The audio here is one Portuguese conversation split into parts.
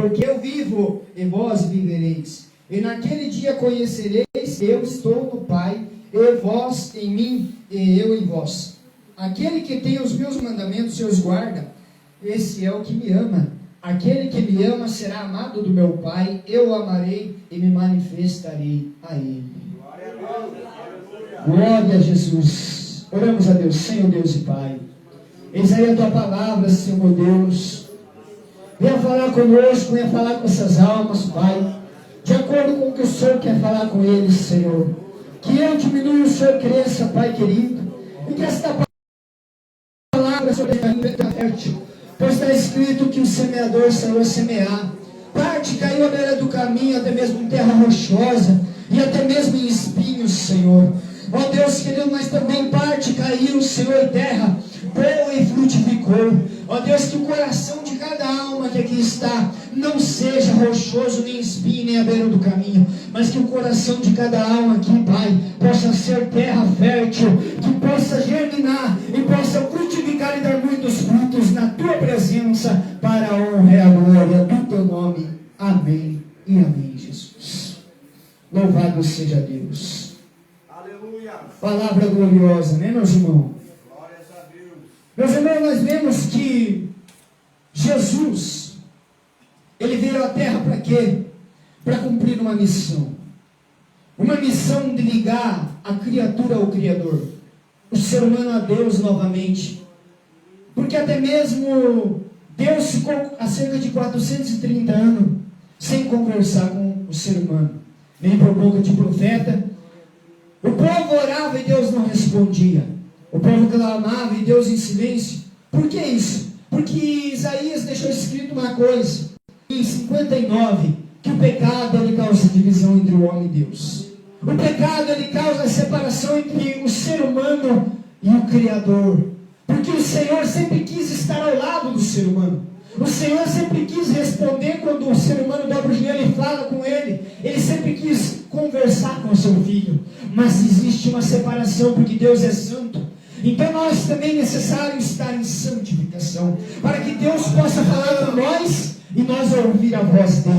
porque eu vivo e vós vivereis. E naquele dia conhecereis que eu estou no Pai, e vós em mim, e eu em vós. Aquele que tem os meus mandamentos e os guarda, esse é o que me ama. Aquele que me ama será amado do meu Pai, eu o amarei e me manifestarei a ele. Glória a Jesus. Oramos a Deus, Senhor Deus e Pai. Eis aí a tua palavra, Senhor meu Deus. Venha falar conosco, venha falar com essas almas, Pai, de acordo com o que o Senhor quer falar com eles, Senhor. Que eu diminua e o Senhor cresça, Pai querido, e que esta palavra sobre a vida fértil, pois está escrito que o semeador saiu a semear. Parte caiu à beira do caminho, até mesmo em terra rochosa, e até mesmo em espinhos, Senhor. Ó Deus querido, mas também parte caiu, Senhor, em terra boa e frutificou. Ó Deus, que o coração de cada alma que aqui está não seja rochoso, nem espinho, nem à beira do caminho, mas que o coração de cada alma aqui, Pai, possa ser terra fértil, que possa germinar e possa frutificar e dar muitos frutos na Tua presença, para a honra e a glória do Teu nome. Amém e amém, Jesus. Louvado seja Deus. Aleluia. Palavra gloriosa, né, meus irmãos? Glórias a Deus. Meus irmãos, nós vemos que Jesus, Ele veio à Terra para quê? Para cumprir uma missão. Uma missão de ligar a criatura ao Criador, o ser humano a Deus novamente. Porque até mesmo Deus ficou há cerca de 430 anos sem conversar com o ser humano, nem por boca de profeta. O povo orava e Deus não respondia. O povo clamava e Deus em silêncio. Por que isso? Porque Isaías deixou escrito uma coisa, em 59, que o pecado ele causa divisão entre o homem e Deus. O pecado ele causa separação entre o ser humano e o Criador. Porque o Senhor sempre quis estar ao lado do ser humano. O Senhor sempre quis responder quando o ser humano dobra o joelho e fala com ele. Ele sempre quis conversar com o seu filho. Mas existe uma separação, porque Deus é santo. Então nós também é necessário estar em santificação, para que Deus possa falar com nós e nós ouvir a voz dele.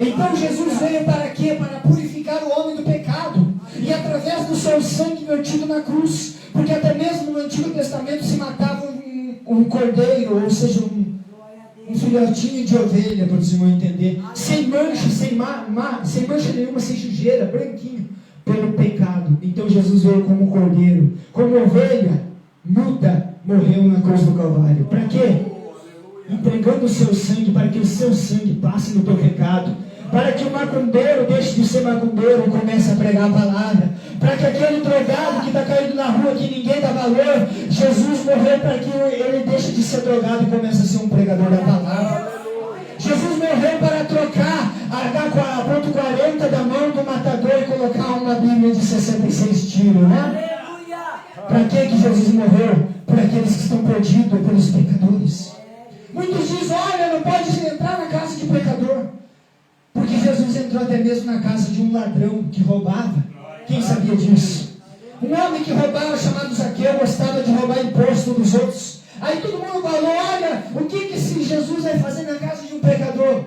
Então Jesus veio para quê? Para purificar o homem do pecado. E através do seu sangue vertido na cruz. Porque até mesmo no Antigo Testamento se matava um cordeiro, ou seja, um filhotinho de ovelha, para os irmãos entenderem, sem mancha, sem mancha nenhuma, sem sujeira, branquinho, pelo pecado. Então Jesus veio como cordeiro, como ovelha muda, morreu na cruz do Calvário. Para quê? Entregando o seu sangue, para que o seu sangue passe no teu pecado, para que o macumbeiro deixe de ser macumbeiro e comece a pregar a palavra, para que aquele drogado que está caído na rua, que ninguém dá valor, Jesus morreu para que ele deixe de ser drogado e comece a ser um pregador da palavra. Jesus morreu para trocar a ponto 40 da mão do matador e colocar uma Bíblia de 66 tiros, né? Para que Jesus morreu? Por aqueles que estão perdidos, pelos pecadores. Muitos dizem, olha, não pode entrar na casa de pecador. Porque Jesus entrou até mesmo na casa de um ladrão que roubava. Quem sabia disso? Um homem que roubava, chamado Zaqueu, gostava de roubar imposto dos outros. Aí todo mundo falou, olha, o que esse Jesus vai fazer na casa de um pecador?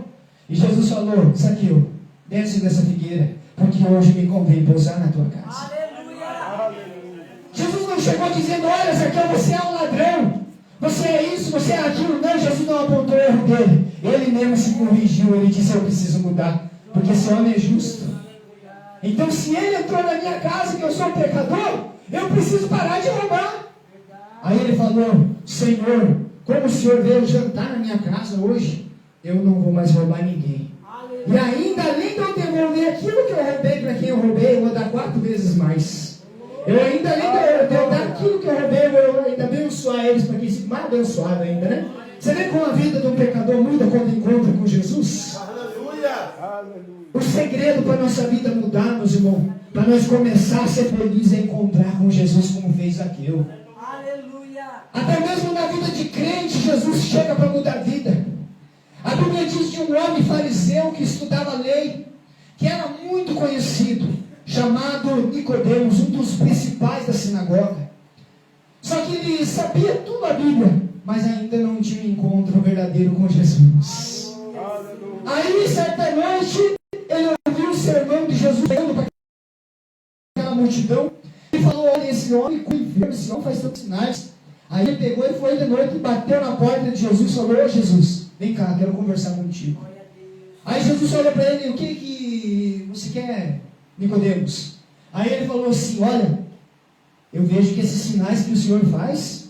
E Jesus falou, Zaqueu, desce dessa figueira, porque hoje me convém pousar na tua casa. Aleluia. Jesus não chegou dizendo, olha Zaqueu, você é um ladrão, você é isso, você é aquilo. Não, Jesus não apontou o erro dele. Ele mesmo se corrigiu, ele disse, eu preciso mudar, porque esse homem é justo. Então se ele entrou na minha casa, que eu sou um pecador, eu preciso parar de roubar. Aí ele falou, Senhor, como o Senhor veio jantar na minha casa hoje, eu não vou mais roubar ninguém. E ainda, além de eu devolver aquilo que eu roubei para quem eu roubei, eu vou dar 4 vezes mais. Eu ainda, além de eu dar aquilo que eu roubei, eu vou ainda abençoar eles, para quem se mais abençoado ainda, né? Você vê como a vida de um pecador muda quando encontra com Jesus? O segredo para a nossa vida mudar, meus irmãos, para nós começar a ser felizes, é encontrar com Jesus como fez Zaqueu. Até mesmo na vida de crente, Jesus chega para mudar a vida. A Bíblia diz de um homem fariseu que estudava a lei, que era muito conhecido, chamado Nicodemos, um dos principais da sinagoga. Só que ele sabia tudo a Bíblia, mas ainda não tinham um encontro verdadeiro com Jesus. Aí, certa noite, ele ouviu o sermão de Jesus falando para aquela multidão e falou: olha, esse homem com enfermo, esse homem faz tantos sinais. Aí ele pegou e foi de noite e bateu na porta de Jesus e falou: ô Jesus, vem cá, quero conversar contigo. Aí Jesus olhou para ele: o que você quer, Nicodemos? Aí ele falou assim: olha, eu vejo que esses sinais que o Senhor faz,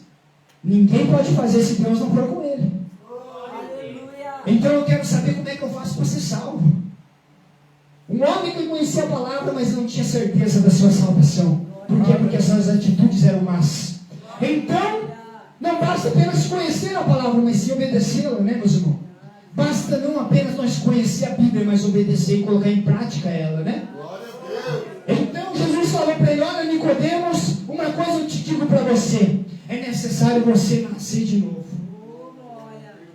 ninguém pode fazer se Deus não for com ele. Então eu quero saber como é que eu faço para ser salvo. Um homem que conhecia a palavra, mas não tinha certeza da sua salvação. Por quê? Porque as suas atitudes eram más. Então, não basta apenas conhecer a palavra, mas sim obedecê-la, né, meus irmãos? Basta não apenas nós conhecer a Bíblia, mas obedecer e colocar em prática ela, né? Então Jesus falou para ele: olha, Nicodemos, uma coisa eu te digo para você, é necessário você nascer de novo.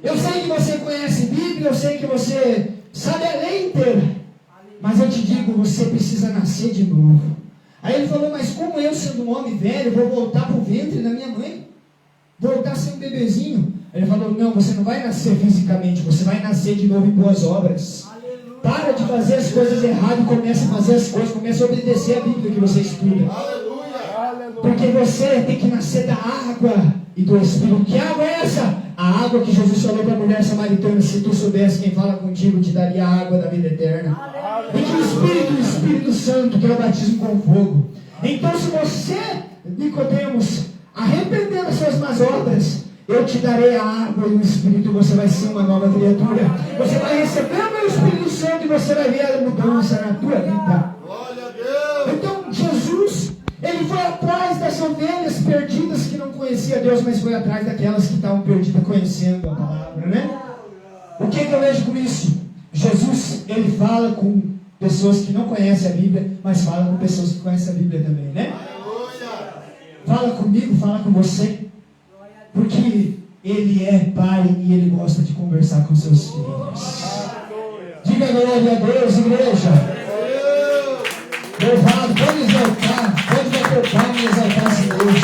Eu sei que você conhece a Bíblia, eu sei que você sabe a lei inteira, mas eu te digo, você precisa nascer de novo. Aí ele falou: mas como eu, sendo um homem velho, vou voltar para o ventre da minha mãe? Voltar a ser um bebezinho? Ele falou: não, você não vai nascer fisicamente, você vai nascer de novo em boas obras. Para de fazer as coisas erradas e comece a fazer as coisas, comece a obedecer a Bíblia que você estuda. Porque você tem que nascer da água e do Espírito. Que água é essa? A água que Jesus falou para a mulher samaritana: se tu soubesse quem fala contigo, te daria a água da vida eterna. E que o Espírito Santo, que é o batismo com fogo. Então, se você, Nicodemos, arrepender das suas más obras, eu te darei a água e o Espírito, você vai ser uma nova criatura. Você vai receber o meu Espírito Santo e você vai ver a mudança na tua vida. Então, Jesus, ele foi atrás das ovelhas perdidas que não conheciam Deus, mas foi atrás daquelas que estavam perdidas conhecendo a palavra, né? O que eu vejo com isso? Jesus, ele fala com pessoas que não conhecem a Bíblia, mas fala com pessoas que conhecem a Bíblia também, né? Fala comigo, fala com você, porque ele é pai e ele gosta de conversar com seus filhos. Diga glória a Deus, igreja. Louvado, pode exaltar, pode bater palma e exaltar esse Deus.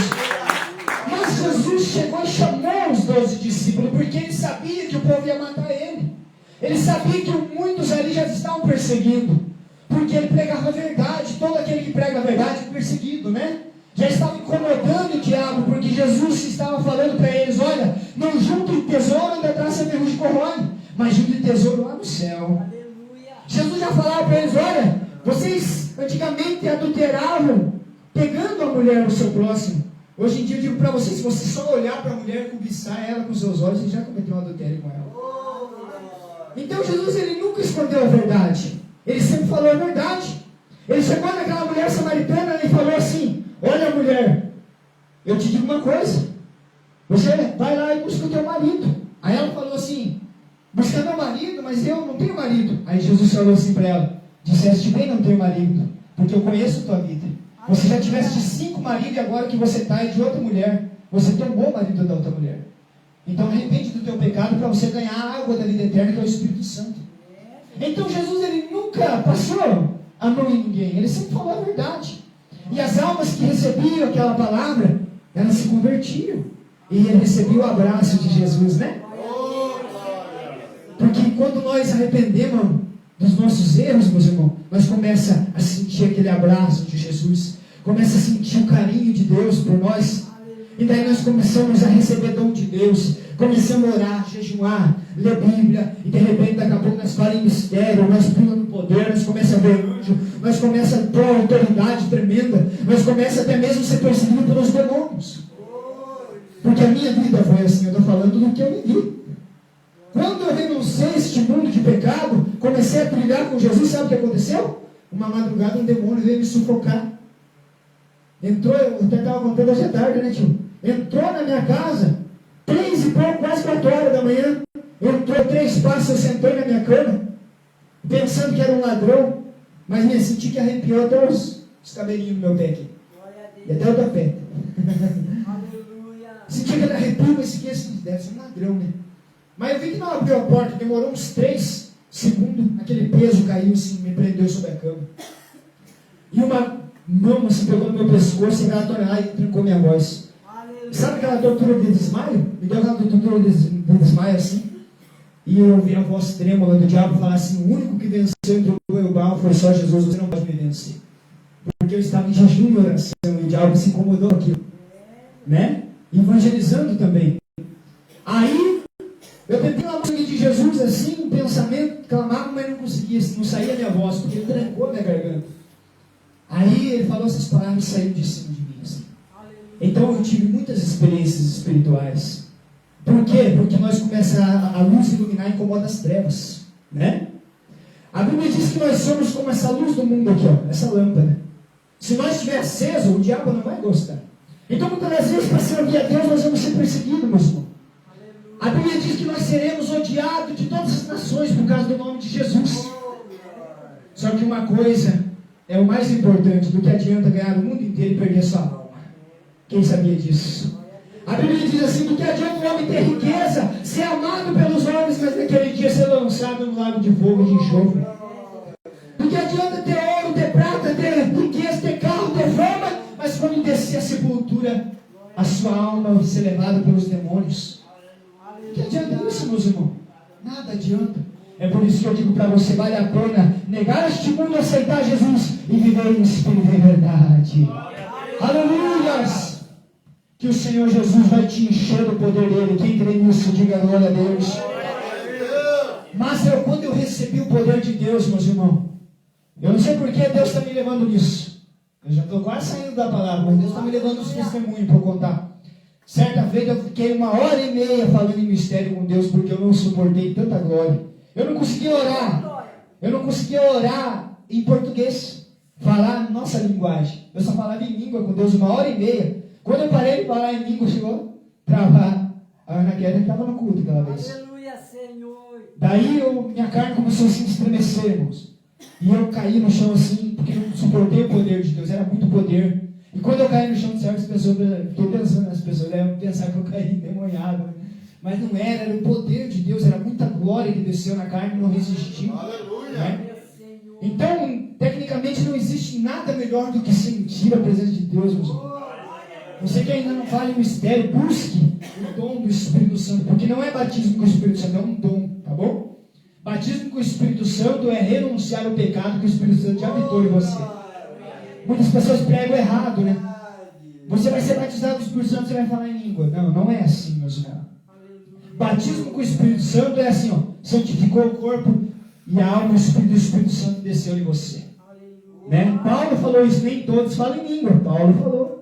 Mas Jesus chegou e chamou os 12 discípulos, porque ele sabia que o povo ia matar ele. Ele sabia que muitos ali já estavam perseguindo, porque ele pregava a verdade. Todo aquele que prega a verdade é perseguido, né? Já estava incomodando o diabo, porque Jesus estava falando para eles: olha, não juntem tesouro onde a traça ferrugem corrói, mas juntem tesouro lá no céu. Aleluia. Jesus já falava para eles: olha, vocês antigamente adulteravam pegando a mulher do seu próximo. Hoje em dia eu digo para vocês: se você só olhar para a mulher e cobiçar ela com seus olhos, você já cometeu um adultério com ela. Então Jesus, ele nunca escondeu a verdade, ele sempre falou a verdade. Ele chegou naquela mulher samaritana e falou assim: olha, mulher, eu te digo uma coisa, você vai lá e busca o teu marido. Aí ela falou assim: busca meu marido, mas eu não tenho marido. Aí Jesus falou assim para ela: disseste bem, não tenho marido, porque eu conheço a tua vida. Você já tiveste 5 maridos e agora que você está é de outra mulher. Você tomou o marido da outra mulher. Então arrepende do teu pecado para você ganhar a água da vida eterna, que é o Espírito Santo. Então Jesus, ele nunca passou a mão em ninguém, ele sempre falou a verdade. E as almas que recebiam aquela palavra, elas se convertiam. E ele recebia o abraço de Jesus, né? Porque quando nós arrependemos dos nossos erros, meus irmãos, nós começamos a sentir aquele abraço de Jesus, começa a sentir o carinho de Deus por nós. E daí nós começamos a receber dom de Deus, começamos a orar, jejuar, ler Bíblia, e de repente daqui a pouco nós falamos em mistério, nós pulamos no poder, nós começamos a ver anjo, nós começamos a ter uma autoridade tremenda, nós começamos até mesmo a ser perseguidos pelos demônios. Porque a minha vida foi assim, eu estou falando do que eu vivi. Quando eu renunciei a este mundo de pecado, comecei a trilhar com Jesus, sabe o que aconteceu? Uma madrugada um demônio veio me sufocar. Entrou, eu até estava contando hoje à tarde, né, tio? Entrou na minha casa, 3 e pouco, quase 4 horas da manhã. Entrou 3 passos, eu sentei na minha cama, pensando que era um ladrão, mas me senti que arrepiou até os cabelinhos do meu pé aqui. E até o tapete. Senti aquele arrepio, mas que esse deve ser um ladrão, né? Mas eu vi que não abriu a porta, demorou uns 3 segundos, aquele peso caiu assim, me prendeu sobre a cama. E uma mão assim pegou no meu pescoço, e ela tornou e trancou minha voz. Sabe aquela tortura de desmaio? Me deu aquela tortura de desmaio assim. E eu ouvi a voz trêmula do diabo falar assim: o único que venceu entre o bom e o mal foi só Jesus, você não pode me vencer. Porque eu estava em jejum e oração e o diabo se incomodou com aquilo. Né? Evangelizando também. Aí, eu tentei clamar o sangue de Jesus assim, um pensamento, clamava, mas não conseguia, não saía a minha voz, porque ele trancou a minha garganta. Aí ele falou essas palavras e saiu de cima de mim. Assim. Então eu tive muitas experiências espirituais. Por quê? Porque nós começamos a luz iluminar e incomoda as trevas. Né? A Bíblia diz que nós somos como essa luz do mundo aqui, ó, essa lâmpada. Se nós estiver aceso, o diabo não vai gostar. Então muitas das vezes, para servir a Deus, nós vamos ser perseguidos, meu irmão. A Bíblia diz que nós seremos odiados de todas as nações por causa do nome de Jesus. Só que uma coisa é o mais importante: do que adianta ganhar o mundo inteiro e perder sua alma. Quem sabia disso? A Bíblia diz assim: do que adianta o homem ter riqueza, ser amado pelos homens, mas naquele dia ser lançado no lago de fogo e de enxofre? Do que adianta ter ouro, ter prata, ter riqueza, ter carro, ter fama, mas quando descer a sepultura, a sua alma vai ser levada pelos demônios? O que adianta isso, meus irmãos? Nada adianta. É por isso que eu digo para você: vale a pena negar este mundo, aceitar Jesus e viver em espírito e verdade. Aleluias! Que o Senhor Jesus vai te encher do poder dele. Quem crê nisso, diga glória a Deus. Mas quando eu recebi o poder de Deus, meus irmãos, eu não sei por que Deus está me levando nisso. Eu já estou quase saindo da palavra, mas Deus está me levando os testemunhos para eu contar. Certa vez eu fiquei 1h30 falando em mistério com Deus, porque eu não suportei tanta glória. Eu não conseguia orar. Eu não conseguia orar em português. Falar nossa linguagem. Eu só falava em língua com Deus 1h30. Quando eu parei de falar em língua, chegou a travar. A Ana Kelly estava no culto aquela vez. Aleluia, Senhor. Daí minha carne começou a se estremecer, irmãos. E eu caí no chão assim, porque eu não suportei o poder de Deus. Era muito poder. E quando eu caí no chão do céu, as pessoas, fiquei pensando nas pessoas, devem pensar que eu caí endemoniado. Mas não era o poder de Deus, era muita glória que desceu na carne e não resistiu. Aleluia! Né? Então, tecnicamente, não existe nada melhor do que sentir a presença de Deus, meus irmãos. Você que ainda não fala em mistério, busque o dom do Espírito Santo, porque não é batismo com o Espírito Santo, é um dom, tá bom? Batismo com o Espírito Santo é renunciar ao pecado que o Espírito Santo já habitou em você. Muitas pessoas pregam errado, né? Você vai ser batizado com o Espírito Santo, você vai falar em língua. Não, não é assim, meus irmãos. Batismo com o Espírito Santo é assim, ó, santificou o corpo e a alma, o Espírito Santo desceu em você. Né? Paulo falou isso, nem todos falam em língua. Paulo falou.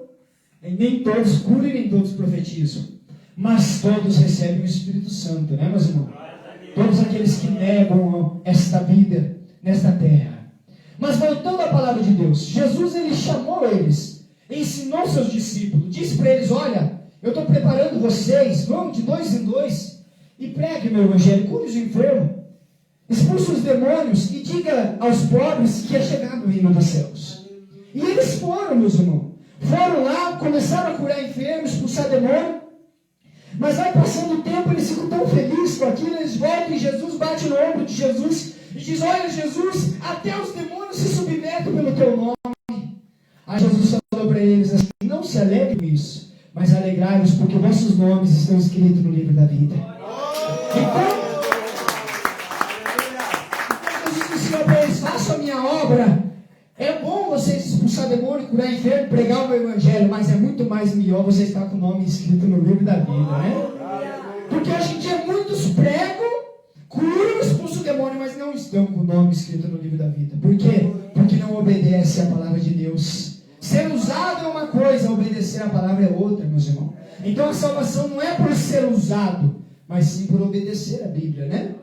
Nem todos curam e nem todos profetizam. Mas todos recebem o Espírito Santo, né, meus irmãos? Todos aqueles que negam esta vida nesta terra. Mas voltando à palavra de Deus, Jesus, ele chamou eles, ensinou seus discípulos, disse para eles: olha, eu estou preparando vocês, vão de 2 em 2 e pregue o meu evangelho, cure os enfermos, expulse os demônios e diga aos pobres que é chegado o reino dos céus. E eles foram, meus irmãos. Foram lá, começaram a curar enfermos, expulsar demônio. Mas vai passando o tempo, eles ficam tão felizes com aquilo, eles voltam e Jesus bate no ombro de Jesus e diz: olha, Jesus, até os demônios se submetem pelo teu nome. Aí Jesus falou para eles assim: não se alegrem com isso, mas alegrai-vos porque vossos nomes estão escritos no livro da vida. Então Jesus disse para eles: façam a minha obra. É bom vocês expulsar demônio, curar enfermo, pregar o meu evangelho, mas é muito mais melhor você estar com o nome escrito no livro da vida, né? Porque hoje em dia muitos pregam, curam, expulsam o demônio, mas não estão com o nome escrito no livro da vida. Por quê? Porque não obedece a palavra de Deus. Ser usado é uma coisa, obedecer a palavra é outra, meus irmãos. Então a salvação não é por ser usado, mas sim por obedecer a Bíblia, né?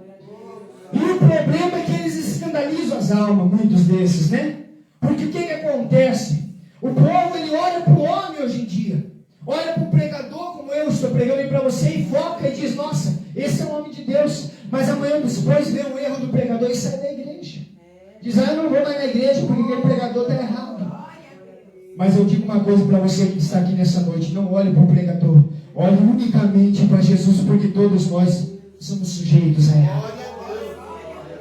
E o problema é que eles escandalizam as almas, muitos desses, né? Porque o que acontece? O povo, ele olha para o homem hoje em dia, olha para o pregador, como eu estou pregando aí para você, e foca e diz: nossa, esse é o homem de Deus. Mas amanhã depois vê um erro do pregador e sai da igreja. Diz: eu não vou mais na igreja porque aquele pregador está errado. Mas eu digo uma coisa para você que está aqui nessa noite: não olhe para o pregador, olhe unicamente para Jesus, porque todos nós somos sujeitos a errar.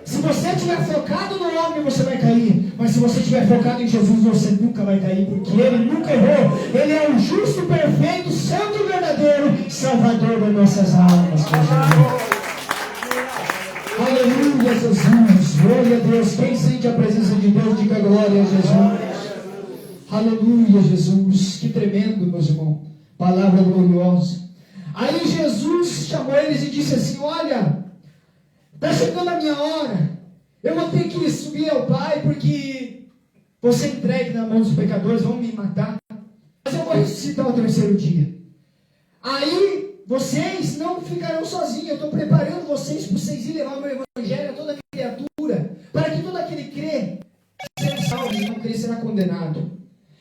Se você estiver focado no homem, você vai cair. Mas Mas se você estiver focado em Jesus, você nunca vai cair, porque Ele nunca errou. Ele é o justo, perfeito, santo e verdadeiro Salvador das nossas almas. Aleluia, Jesus. Glória a Deus. Quem sente a presença de Deus, diga glória a Jesus. Aleluia, Jesus. Que tremendo, meus irmãos. Palavra gloriosa. Aí Jesus chamou eles e disse assim: olha, está chegando a minha hora. Eu vou ter que subir ao Pai, porque você entregue na mão dos pecadores, vão me matar. Mas eu vou ressuscitar ao terceiro dia. Aí vocês não ficarão sozinhos. Eu estou preparando vocês para vocês irem levar o meu evangelho a toda criatura, para que todo aquele que crê seja salvo, e não crê será condenado.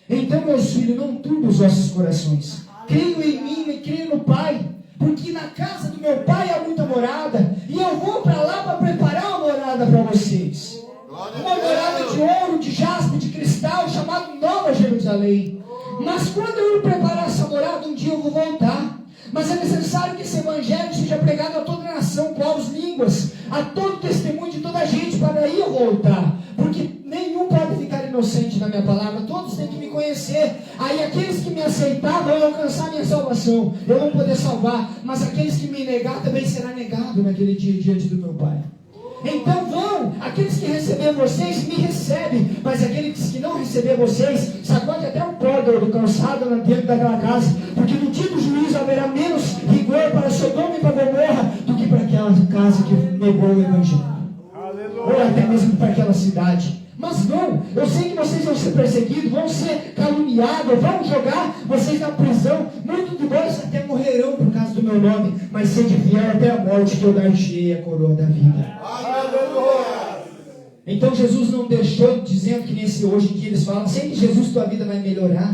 Então, meus filhos, não turbe os vossos corações. Creio em mim e creio no Pai, porque na casa do meu Pai há muita morada, e eu vou para lá para preparar uma morada para vocês. Uma morada de ouro, de jaspe, de cristal, chamada Nova Jerusalém. Mas quando eu preparar essa morada, um dia eu vou voltar. Mas é necessário que esse evangelho seja pregado a toda nação, povos, línguas, a todo testemunho de toda a gente, para aí eu voltar. Porque nenhum pode ficar inocente na minha palavra, todos têm que me conhecer. Aí aqueles que me aceitar vão alcançar a minha salvação, eu vou poder salvar. Mas aqueles que me negar também será negado naquele dia diante do meu Pai. Então vão, aqueles que receber vocês, me recebem, mas aqueles que não receber vocês, sacode até o pó do calçado dentro daquela casa, porque no dia do juízo haverá menos rigor para Sodoma e para Gomorra do que para aquela casa que negou o evangelho. Ou até mesmo para aquela cidade. Mas vão, eu sei que vocês vão ser perseguidos, vão ser caluniados, vão jogar vocês na prisão, muitos de vós até morrerão por causa do meu nome, mas sede fiel até a morte, que eu dar-te a coroa da vida. Então Jesus não deixou dizendo que nesse hoje em dia eles falam, sei que Jesus, tua vida vai melhorar.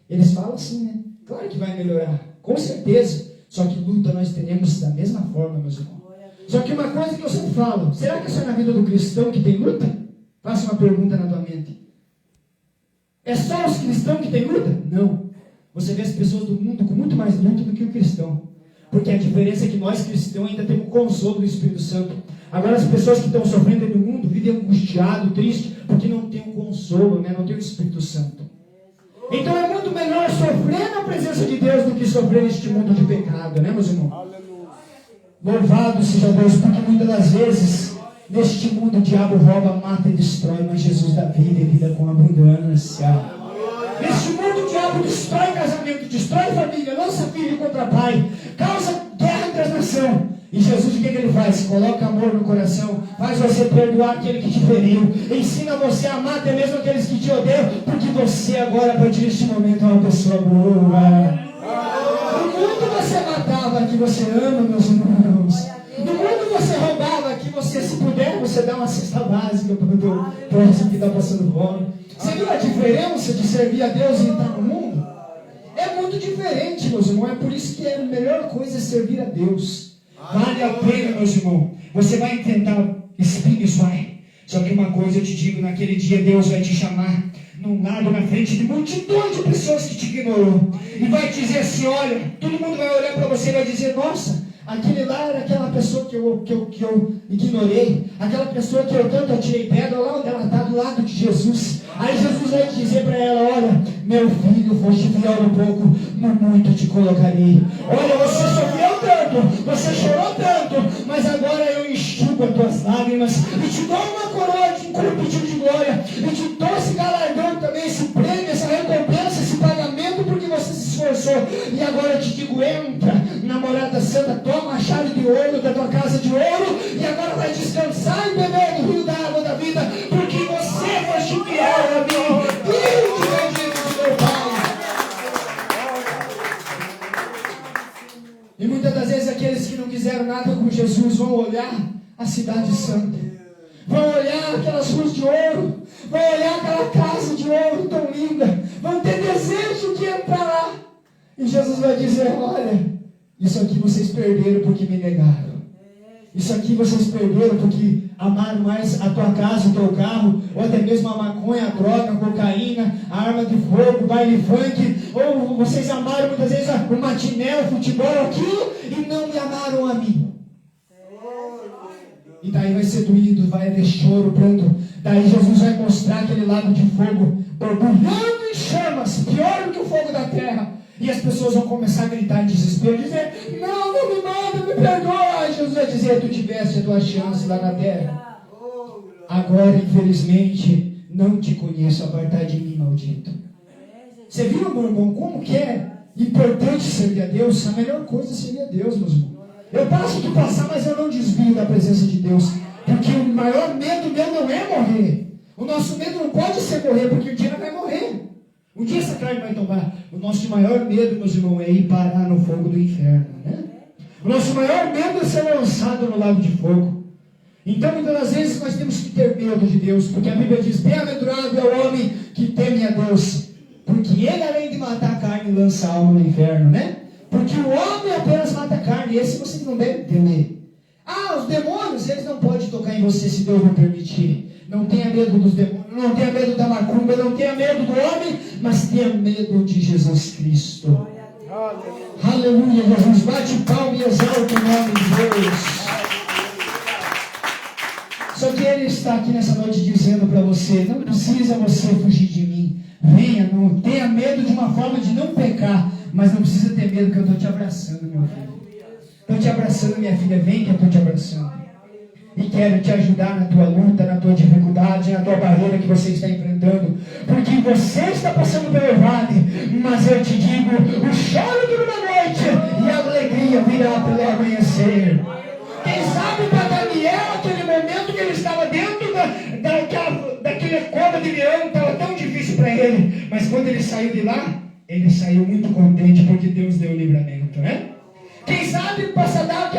Eles falam assim, né? Claro que vai melhorar, com certeza. Só que luta nós teremos da mesma forma, meus irmãos. Só que uma coisa que eu sempre falo, será que é só na vida do cristão que tem luta? Faça uma pergunta na tua mente. É só os cristãos que têm luta? Não. Você vê as pessoas do mundo com muito mais luta do que o cristão. Porque a diferença é que nós cristãos ainda temos o consolo do Espírito Santo. Agora as pessoas que estão sofrendo no mundo vivem angustiado, triste, porque não tem o consolo, né? Não tem o Espírito Santo. Então é muito melhor sofrer na presença de Deus do que sofrer neste mundo de pecado, né, meus irmãos? Louvado seja Deus, porque muitas das vezes neste mundo o diabo rouba, mata e destrói, mas Jesus dá vida e vida com abundância. Neste mundo o diabo destrói casamento, destrói família, lança filho contra pai, causa guerra entre as nações. E Jesus, o que ele faz? Coloca amor no coração, faz você perdoar aquele que te feriu, ensina você a amar até mesmo aqueles que te odeiam, porque você agora, a partir deste momento, é uma pessoa boa. No mundo você matava, aqui você ama, meus irmãos. No mundo você roubava, aqui você, se puder, você dá uma cesta básica para o próximo que está passando fome. Você viu a diferença de servir a Deus e estar no mundo? É muito diferente, meus irmãos. É por isso que a melhor coisa é servir a Deus. Vale a pena, meus irmãos. Você vai enfrentar espinhos, vai. Só que uma coisa eu te digo, naquele dia Deus vai te chamar num lado na frente de multidões de pessoas que te ignorou. E vai te dizer assim, olha, todo mundo vai olhar para você e vai dizer, nossa, aquele lá era aquela pessoa que eu ignorei, aquela pessoa que eu tanto atirei pedra, lá onde ela está, do lado de Jesus. Aí Jesus vai dizer para ela, olha, meu filho, foste fiel no pouco, no muito te colocarei. Olha, você sofreu tanto, você chorou tanto, mas agora eu enxugo as tuas lágrimas e te dou uma coroa de corruptível de glória, e te dou esse galardão também, esse prêmio, essa recompensa, esse pagamento, porque você se esforçou. E agora eu te digo, entra na morada santa, toma a chave de ouro da tua casa de ouro, e agora vai descansar e beber do rio da água da vida, porque você foste fiel a mim. Filho bendito de meu Pai. E muitas das vezes aqueles que não quiseram nada com Jesus vão olhar a cidade santa, vão olhar aquelas ruas de ouro, vão olhar aquela casa de ouro tão linda, vão ter desejo de entrar lá. E Jesus vai dizer, olha, isso aqui vocês perderam porque me negaram. Isso aqui vocês perderam porque amaram mais a tua casa, o teu carro, ou até mesmo a maconha, a droga, a cocaína, a arma de fogo, baile funk, ou vocês amaram muitas vezes o matiné, o futebol, aquilo, e não me amaram a mim. E daí vai ser doído, vai haver choro, pranto. Daí Jesus vai mostrar aquele lago de fogo, borbulhando em chamas, pior do que o fogo da terra. E as pessoas vão começar a gritar em desespero, dizer, não me manda, me perdoa. E Jesus vai dizer, tu tiveste a tua chance lá na terra. Agora, infelizmente, não te conheço, apartai de mim, maldito. Você viu, meu irmão, como que é importante servir a Deus? A melhor coisa é servir a Deus, meus irmãos. Eu passo o que passar, mas eu não desvio da presença de Deus. Porque o maior medo meu não é morrer. O nosso medo não pode ser morrer, porque um dia nós vai morrer. Um dia essa carne vai tombar. O nosso maior medo, meus irmãos, é ir parar no fogo do inferno, né? O nosso maior medo é ser lançado no lago de fogo. Então, muitas das vezes, nós temos que ter medo de Deus, porque a Bíblia diz, bem-aventurado é o homem que teme a Deus, porque ele, além de matar a carne, lança a alma no inferno, né? Porque o homem apenas mata a carne, e esse você não deve temer. Os demônios, eles não podem tocar em você se Deus não permitir. Não tenha medo dos demônios, não tenha medo da macumba, não tenha medo do homem, mas tenha medo de Jesus Cristo. Aleluia, Jesus, bate palma e exalta o nome de Deus. Só que Ele está aqui nessa noite dizendo para você, não precisa você fugir de mim. Venha, não tenha medo de uma forma de não pecar, mas não precisa ter medo que eu estou te abraçando, meu filho. Estou te abraçando, minha filha, vem que eu estou te abraçando. E quero te ajudar na tua luta, na tua dificuldade, na tua barreira que você está enfrentando. Porque você está passando pelo vale, mas eu te digo, o choro dura uma noite e a alegria virá pelo amanhecer. Quem sabe para Daniel, aquele momento que ele estava dentro daquele cova de leão, estava tão difícil para ele. Mas quando ele saiu de lá, ele saiu muito contente porque Deus deu o livramento, né? Quem sabe para Sadraque,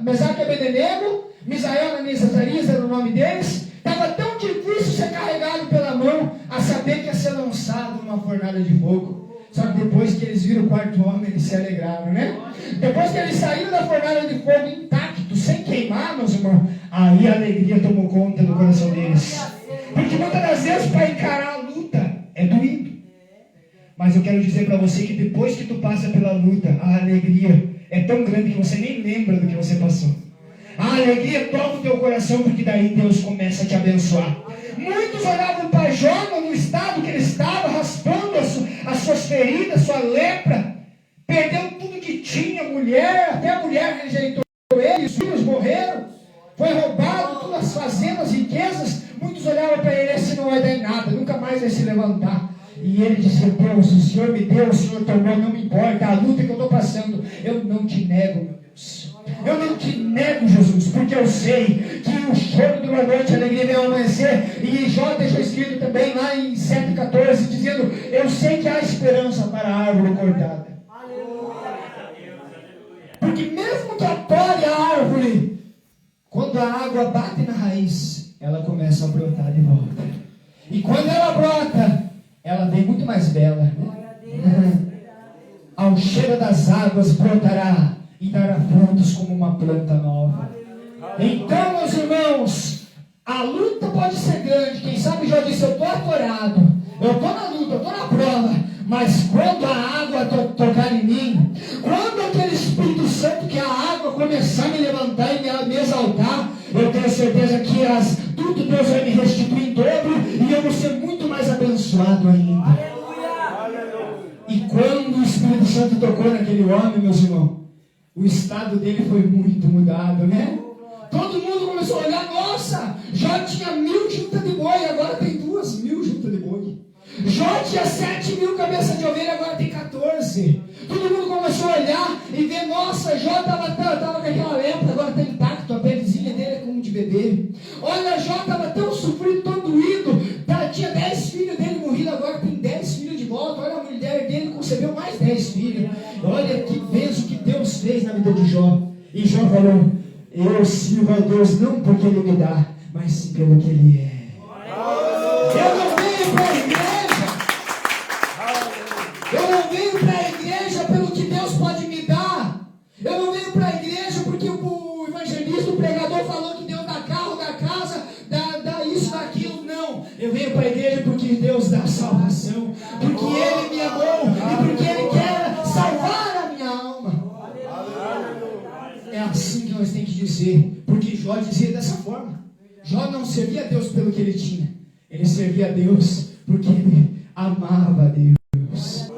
Mesaque e Abednego, Misael, Ananias e Azarias era o nome deles, estava tão difícil ser carregado pela mão a saber que ia ser lançado numa fornalha de fogo. Só que depois que eles viram o quarto homem, eles se alegraram, né? Depois que eles saíram da fornalha de fogo intacto, sem queimar, meus irmãos, aí a alegria tomou conta do coração deles. Porque muitas das vezes para encarar a luta é doído. Mas eu quero dizer para você que depois que tu passa pela luta, a alegria é tão grande que você nem lembra do que você passou. A alegria toma o teu coração, porque daí Deus começa a te abençoar. Muitos olhavam para Jó no estado que ele estava, raspando as suas feridas, sua lepra, perdeu tudo que tinha, até a mulher rejeitou ele, os filhos morreram, foi roubado, todas as fazendas, riquezas. Muitos olhavam para ele, esse não vai dar em nada, nunca mais vai se levantar. E ele dizia, Deus, o Senhor me deu, o Senhor tomou, não me importa, a luta que eu estou passando, eu não te nego, meu Deus. Eu não te nego, Jesus, porque eu sei que o choro de uma noite, a alegria vem ao amanhecer. E Jó deixou escrito também lá em 7,14, dizendo, eu sei que há esperança para a árvore cortada. Porque mesmo que atore a árvore, quando a água bate na raiz, ela começa a brotar de volta. E quando ela brota, ela vem muito mais bela, né? Ao cheiro das águas brotará e dará frutos como uma planta nova. Então, meus irmãos, a luta pode ser grande. Quem sabe já disse, eu estou atorado, eu estou na luta, eu estou na prova. Mas quando a água tocar em mim, quando aquele Espírito Santo, que é a água, começar a me levantar e me exaltar, eu tenho certeza que tudo Deus vai me restituir em dobro e eu vou ser muito mais abençoado ainda. E quando o Espírito Santo tocou naquele homem, meus irmãos, o estado dele foi muito mudado, né? Todo mundo começou a olhar, nossa, Jó tinha 1000 juntas de boi, agora tem 2000 juntas de boi. Jó tinha 7.000 cabeças de ovelha, agora tem 14. Todo mundo começou a olhar e ver, nossa, Jó estava com aquela lepra, agora está intacto, a pelezinha dele é como de bebê. Olha, Jó estava tão sofrido, tão doído, tinha 10 filhos dele morrido, agora tem 10 filhos de volta. Olha, a mulher dele concebeu mais 10 filhos. Olha que bênção que Deus fez na vida de Jó. E Jó falou, eu sirvo a Deus não porque Ele me dá, mas sim pelo que Ele é. Eu não venho para a igreja, eu não venho para a igreja pelo que Deus pode me dar. Eu não venho para a igreja porque o evangelista, o pregador falou que Deus dá carro, dá casa, dá isso, dá aquilo. Não, eu venho para a igreja porque Deus dá salvação, porque Ele me amou e porque Ele quer salvar a minha alma. É assim que nós temos que dizer, porque Porque Jó dizia dessa forma. Jó não servia a Deus pelo que ele tinha. Ele servia a Deus porque ele amava a Deus.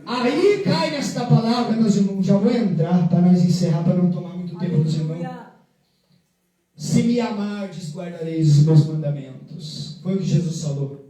Aí cai nesta palavra, meus irmãos. Já vou entrar para nós encerrar, para não tomar muito tempo dos irmãos. Se me amardes, guardareis os meus mandamentos. Foi o que Jesus falou.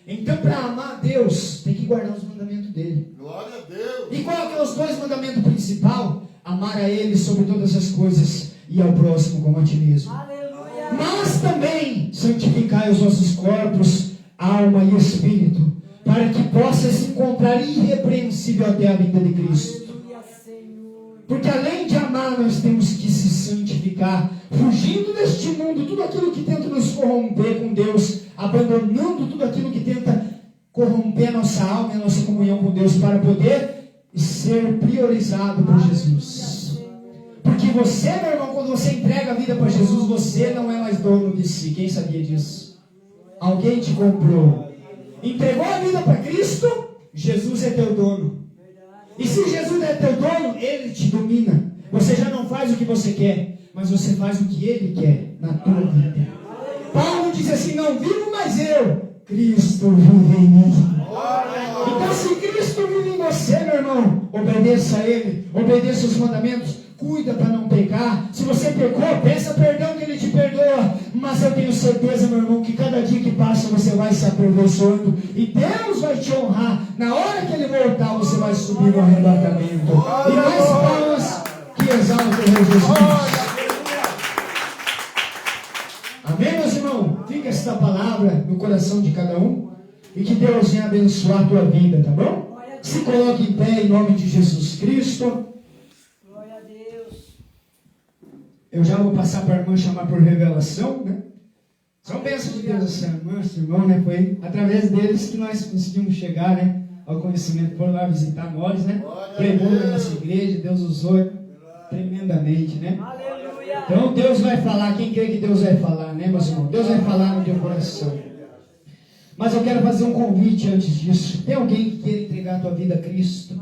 Então, para amar a Deus, tem que guardar os mandamentos dele. Glória a Deus. E qual que é os dois mandamentos principais? Amar a Ele sobre todas as coisas e ao próximo como a ti mesmo. Aleluia. Mas também santificai os vossos corpos, alma e espírito, para que possa se encontrar irrepreensível até a vinda de Cristo. Aleluia, Senhor. Porque além de amar, nós temos que se santificar, fugindo deste mundo, tudo aquilo que tenta nos corromper com Deus, abandonando tudo aquilo que tenta corromper a nossa alma e a nossa comunhão com Deus, para poder ser priorizado por Jesus. Porque você, meu irmão, quando você entrega a vida para Jesus, você não é mais dono de si. Quem sabia disso? Alguém te comprou. Entregou a vida para Cristo, Jesus é teu dono. E se Jesus é teu dono, Ele te domina. Você já não faz o que você quer, mas você faz o que Ele quer na tua vida. Paulo diz assim, não vivo mais eu, Cristo vive em mim. Então se Cristo vive em você, meu irmão, obedeça a Ele, obedeça os mandamentos, cuida para não pecar. Se você pecou, peça perdão que Ele te perdoa. Mas eu tenho certeza, meu irmão, que cada dia que passa você vai se aperfeiçoando e Deus vai te honrar. Na hora que Ele voltar, você vai subir no arrebatamento. E mais palmas que exaltam o Rei Jesus. Amém, meus irmãos? Fica esta palavra no coração de cada um e que Deus venha abençoar a tua vida, tá bom? Se coloque em pé em nome de Jesus Cristo. Glória a Deus. Eu já vou passar para a irmã chamar por revelação, né? São bênçãos de Deus essa irmã, esse irmão, né? Foi através deles que nós conseguimos chegar, né? Ao conhecimento. Foram lá visitar nós, né? Pregou na nossa igreja, Deus usou tremendamente, né? Aleluia. Então Deus vai falar, quem crê que Deus vai falar, né, meus irmãos? Deus vai falar no teu coração. Mas eu quero fazer um convite antes disso. Tem alguém que queira entregar a tua vida a Cristo?